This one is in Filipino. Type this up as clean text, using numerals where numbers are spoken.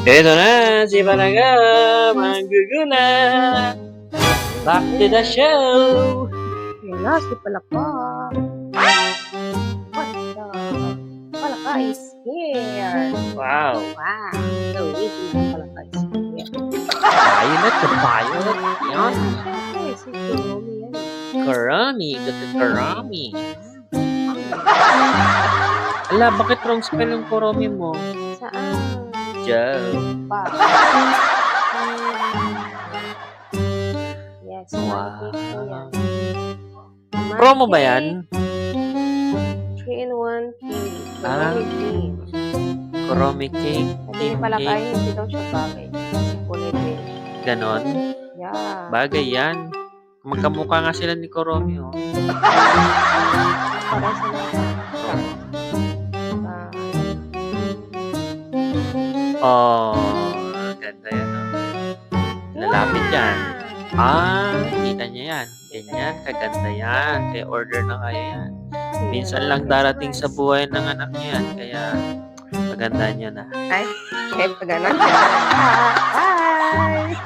Eto na si Palangga, manggugulat. Back to the show. Yun na, si Palaka. What the? Palaka is here. Wow. Wow. The original Palaka is here. Violet the violet. Yan. Siyempre, si Kuromi yan. Karami. Ganda karami. Ala, bakit wrong spell yung Kuromi mo? Saan? Joe. Pa. Yes, Wow. pancake po yan. Promo ba yan? 3-in-1 tea. Ah. Kuromi tea. Kuromi cake. Kasi yung Palaka, hindi daw siya bagay. Kasi kulay green. Ganon. Yeah. Bagay yan. Magkamukha nga sila ni Kuromi, oh. Para sa Oh, ganda yan, oh. Lalapit yan. Ah, kita niya yan. Ganyan, kaganda yan. Kaya order na kayo yan. Minsan lang darating sa buhay ng anak niya yan. Kaya, maganda niyo na. Ay, kahit pa ganun. Bye!